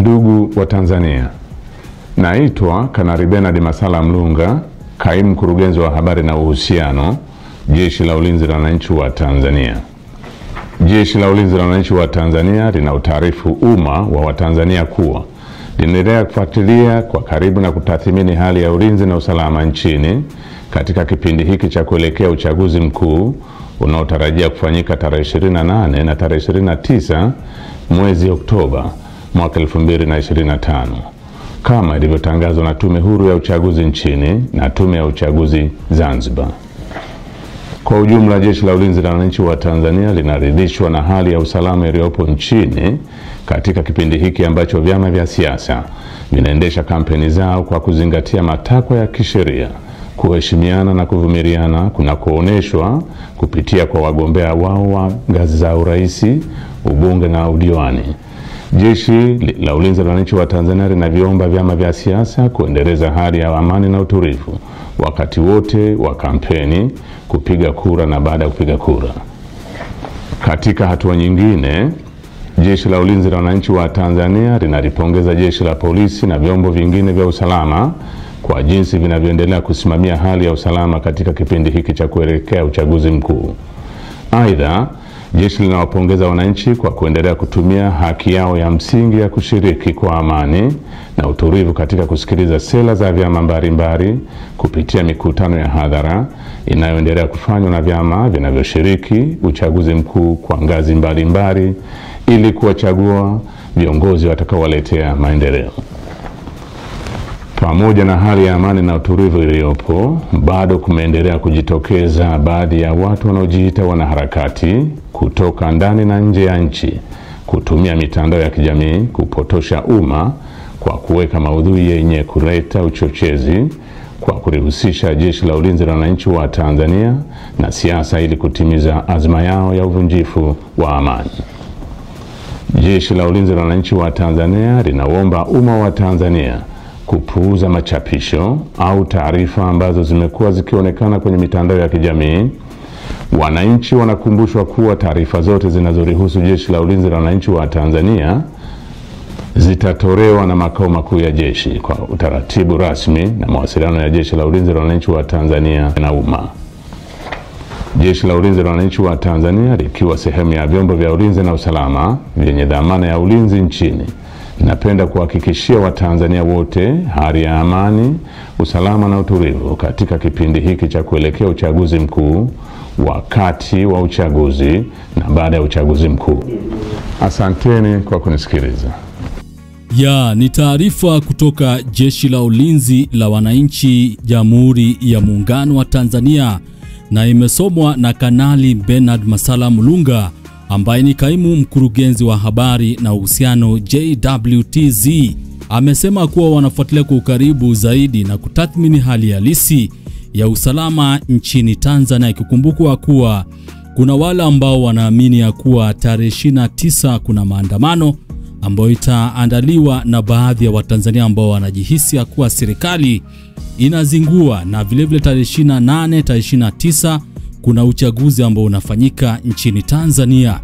Ndugu wa Tanzania, naitwa Kanali Bernard Masala Mlunga, kaimu mkurugenzi wa habari na uhusiano, Jeshi la Ulinzi la Wananchi wa Tanzania. Jeshi la Ulinzi la Wananchi wa Tanzania linautaarifu umma wa Watanzania kuwa linaendelea kufuatilia kwa karibu na kutathmini hali ya ulinzi na usalama nchini katika kipindi hiki cha kuelekea uchaguzi mkuu unaotarajia kufanyika tarehe 28 na tarehe 29 mwezi Oktoba mwaka 2025 kama ilivyotangazwa na Tume Huru ya Uchaguzi nchini na Tume ya Uchaguzi Zanzibar. Kwa ujumla, Jeshi la Ulinzi la Wananchi wa Tanzania linaridhishwa na hali ya usalama iliyopo nchini katika kipindi hiki ambacho vyama vya siasa vinaendesha kampeni zao kwa kuzingatia matakwa ya kisheria, kuheshimiana na kuvumiliana kunakooneshwa kupitia kwa wagombea wao wa ngazi za urais, ubunge na udiwani. Jeshi la Ulinzi la Wananchi wa Tanzania linaviomba vyama vya siasa kuendeleza hali ya amani na utulivu wakati wote wa kampeni, kupiga kura na baada ya kupiga kura. Katika hatua nyingine, Jeshi la Ulinzi la Wananchi wa Tanzania linalipongeza Jeshi la Polisi na vyombo vingine vya usalama kwa jinsi vinavyoendelea kusimamia hali ya usalama katika kipindi hiki cha kuelekea uchaguzi mkuu. Aidha, jeshi linawapongeza wananchi kwa kuendelea kutumia haki yao ya msingi ya kushiriki kwa amani na utulivu katika kusikiliza sera za vyama mbalimbali kupitia mikutano ya hadhara inayoendelea kufanywa na vyama vinavyoshiriki uchaguzi mkuu kwa ngazi mbalimbali ili kuwachagua viongozi watakaowaletea maendeleo. Pamoja na hali ya amani na utulivu iliyopo, bado kumeendelea kujitokeza baadhi ya watu wanaojiita wanaharakati kutoka ndani na nje ya nchi kutumia mitandao ya kijamii kupotosha umma kwa kuweka maudhui yenye kuleta uchochezi kwa kulihusisha Jeshi la Ulinzi la Wananchi wa Tanzania na siasa ili kutimiza azma yao ya uvunjifu wa amani. Jeshi la Ulinzi la Wananchi wa Tanzania linaomba umma wa Tanzania kupuuza machapisho au taarifa ambazo zimekuwa zikionekana kwenye mitandao ya kijamii. Wananchi wanakumbushwa kuwa taarifa zote zinazorihusu Jeshi la Ulinzi la Wananchi wa Tanzania zitatolewa na makao makuu ya jeshi kwa utaratibu rasmi na mawasiliano ya Jeshi la Ulinzi la Wananchi wa Tanzania na umma. Jeshi la Ulinzi la Wananchi wa Tanzania likiwa sehemu ya vyombo vya ulinzi na usalama vyenye dhamana ya ulinzi nchini, napenda kuhakikishia Watanzania wote hali ya amani, usalama na utulivu katika kipindi hiki cha kuelekea uchaguzi mkuu, wakati wa uchaguzi na baada ya uchaguzi mkuu. Asanteni kwa kunisikiliza. Ni taarifa kutoka Jeshi la Ulinzi la Wananchi Jamhuri ya Muungano wa Tanzania na imesomwa na Kanali Bernard Masala Mlunga ambaye ni kaimu mkurugenzi wa habari na uhusiano JWTZ. Amesema kuwa wanafuatilia kwa ukaribu zaidi na kutathmini hali halisi ya usalama nchini Tanzania, ikikumbukwa kuwa kuna wale ambao wanaamini ya kuwa tarehe 29 kuna maandamano ambayo itaandaliwa na baadhi ya Watanzania ambao wanajihisi ya kuwa serikali inazingua, na vile vile tarehe 28, tarehe 29 kuna uchaguzi ambao unafanyika nchini Tanzania.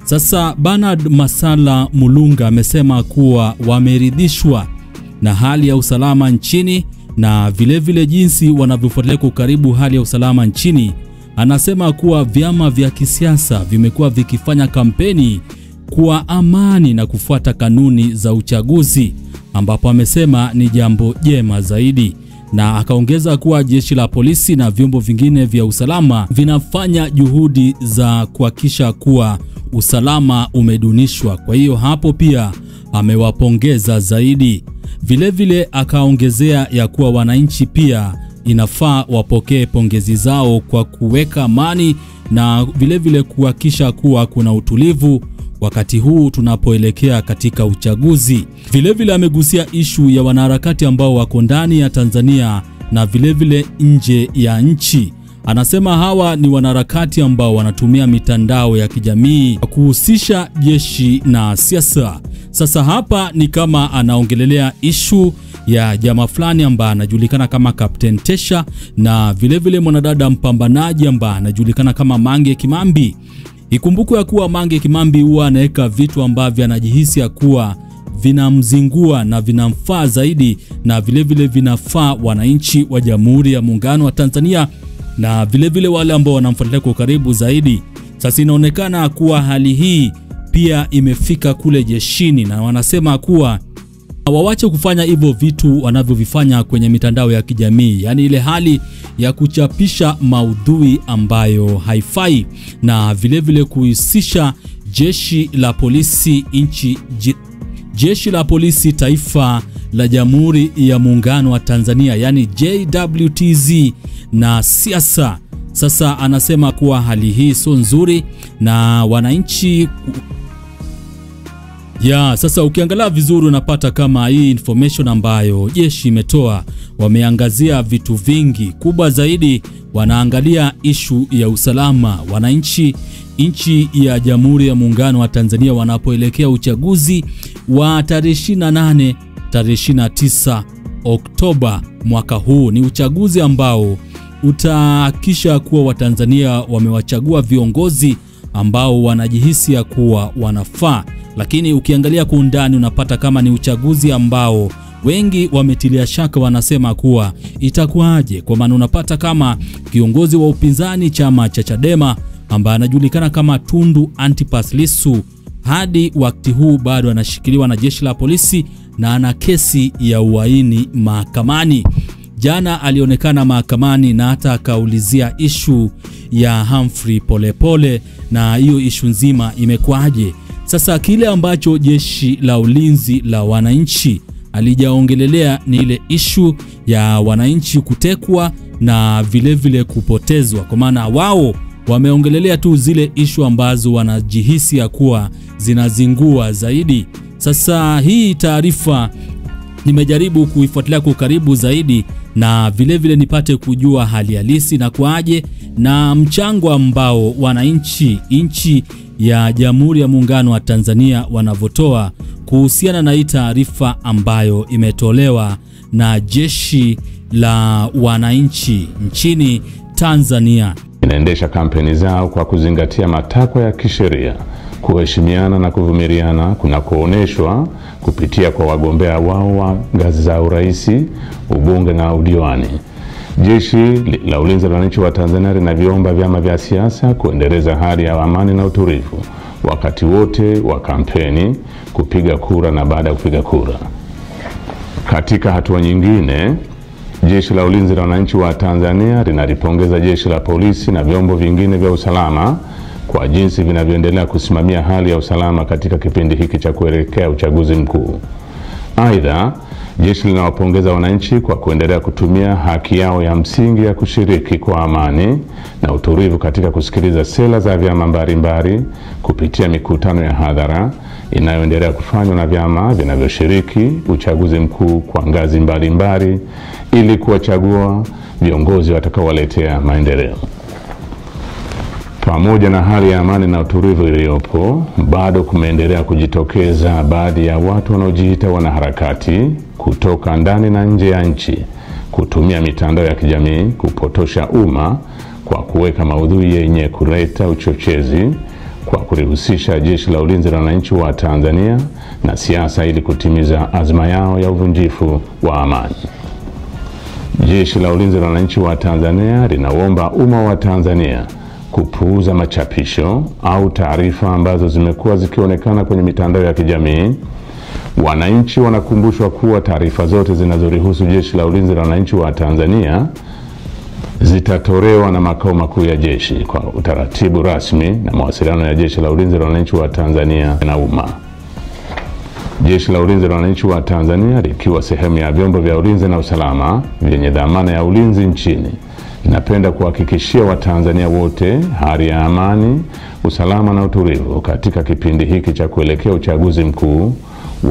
Sasa Bernard Masala Mlunga amesema kuwa wameridhishwa na hali ya usalama nchini na vile vile jinsi wanavyofuatilia kwa karibu hali ya usalama nchini. Anasema kuwa vyama vya kisiasa vimekuwa vikifanya kampeni kwa amani na kufuata kanuni za uchaguzi, ambapo amesema ni jambo jema zaidi, na akaongeza kuwa Jeshi la Polisi na vyombo vingine vya usalama vinafanya juhudi za kuhakikisha kuwa usalama umedunishwa. Kwa hiyo hapo pia amewapongeza zaidi. Vile vile akaongezea ya kuwa wananchi pia inafaa wapokee pongezi zao kwa kuweka amani na vile vile kuhakikisha kuwa kuna utulivu wakati huu tunapoelekea katika uchaguzi. Vile vile amegusia ishu ya wanaharakati ambao wako ndani ya Tanzania na vile vile nje ya nchi. Anasema hawa ni wanaharakati ambao wanatumia mitandao ya kijamii kuhusisha jeshi na siasa. Sasa hapa ni kama anaongelelea ishu ya jamaa fulani ambaye anajulikana kama Captain Tesha na vile vile mwanadada mpambanaji ambaye anajulikana kama Mange Kimambi. Ikumbukwe ya kuwa Mange Kimambi huwa anaweka vitu ambavyo anajihisi ya kuwa vinamzingua na vinamfaa zaidi, na vilevile vinafaa wananchi wa Jamhuri ya Muungano wa Tanzania na vilevile wale ambao wanamfuatilia kwa karibu zaidi. Sasa inaonekana kuwa hali hii pia imefika kule jeshini, na wanasema kuwa wawache kufanya hivyo vitu wanavyovifanya kwenye mitandao ya kijamii, yani ile hali ya kuchapisha maudhui ambayo haifai, na vilevile kuhusisha jeshi la polisi taifa la Jamhuri ya Muungano wa Tanzania, yani JWTZ, na siasa. Sasa anasema kuwa hali hii sio nzuri na wananchi sasa ukiangalia vizuri unapata kama hii information ambayo jeshi imetoa, wameangazia vitu vingi. Kubwa zaidi wanaangalia ishu ya usalama wananchi nchi ya Jamhuri ya Muungano wa Tanzania wanapoelekea uchaguzi wa tarehe 28 tarehe 29 Oktoba mwaka huu. Ni uchaguzi ambao utahakikisha kuwa Watanzania wamewachagua viongozi ambao wanajihisi ya kuwa wanafaa. Lakini ukiangalia kwa undani unapata kama ni uchaguzi ambao wengi wametilia shaka, wanasema kuwa itakuwaje, kwa maana unapata kama kiongozi wa upinzani chama cha Chadema ambaye anajulikana kama Tundu Antipas Lissu hadi wakati huu bado anashikiliwa na jeshi la polisi na ana kesi ya uhaini mahakamani. Jana alionekana mahakamani na hata akaulizia ishu ya Humphrey Polepole, na hiyo ishu nzima imekwaje. Sasa kile ambacho jeshi la ulinzi la wananchi alijaongelelea ni ile ishu ya wananchi kutekwa na vilevile kupotezwa, kwa maana wao wameongelelea tu zile ishu ambazo wanajihisi ya kuwa zinazingua zaidi. Sasa hii taarifa nimejaribu kuifuatilia kwa karibu zaidi na vilevile nipate kujua hali halisi na kwaje na mchango ambao wananchi nchi ya Jamhuri ya Muungano wa Tanzania wanavotoa kuhusiana na hii taarifa ambayo imetolewa na jeshi la wananchi nchini Tanzania. Inaendesha kampeni zao kwa kuzingatia matakwa ya kisheria, kuheshimiana na kuvumiliana kunakooneshwa kupitia kwa wagombea wao wa ngazi za urais, ubunge na udiwani. Jeshi la Ulinzi la Wananchi wa Tanzania linaviomba vyama vya siasa kuendeleza hali ya amani na utulivu wakati wote wa kampeni, kupiga kura na baada ya kupiga kura. Katika hatua nyingine, Jeshi la Ulinzi la Wananchi wa Tanzania linalipongeza jeshi la polisi na vyombo vingine vya usalama kwa jinsi vinavyoendelea kusimamia hali ya usalama katika kipindi hiki cha kuelekea uchaguzi mkuu. Aidha, jeshi linawapongeza wananchi kwa kuendelea kutumia haki yao ya msingi ya kushiriki kwa amani na utulivu katika kusikiliza sera za vyama mbalimbali kupitia mikutano ya hadhara inayoendelea kufanywa na vyama vinavyoshiriki uchaguzi mkuu kwa ngazi mbalimbali ili kuwachagua viongozi watakaowaletea maendeleo. Pamoja na hali ya amani na utulivu iliyopo, bado kumeendelea kujitokeza baadhi ya watu wanaojiita wanaharakati kutoka ndani na nje ya nchi kutumia mitandao ya kijamii kupotosha umma kwa kuweka maudhui yenye kuleta uchochezi kwa kulihusisha Jeshi la Ulinzi la Wananchi wa Tanzania na siasa ili kutimiza azma yao ya uvunjifu wa amani. Jeshi la Ulinzi la Wananchi wa Tanzania linaomba umma wa Tanzania kupuuza machapisho au taarifa ambazo zimekuwa zikionekana kwenye mitandao ya kijamii. Wananchi wanakumbushwa kuwa taarifa zote zinazorihusu Jeshi la Ulinzi la Wananchi wa Tanzania zitatolewa na makao makuu ya jeshi kwa utaratibu rasmi na mawasiliano ya Jeshi la Ulinzi la Wananchi wa Tanzania na umma. Jeshi la Ulinzi la Wananchi wa Tanzania likiwa sehemu ya vyombo vya ulinzi na usalama vyenye dhamana ya ulinzi nchini, napenda kuhakikishia Watanzania wote hali ya amani, usalama na utulivu katika kipindi hiki cha kuelekea uchaguzi mkuu,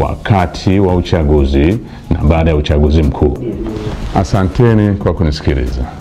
wakati wa uchaguzi na baada ya uchaguzi mkuu. Asanteni kwa kunisikiliza.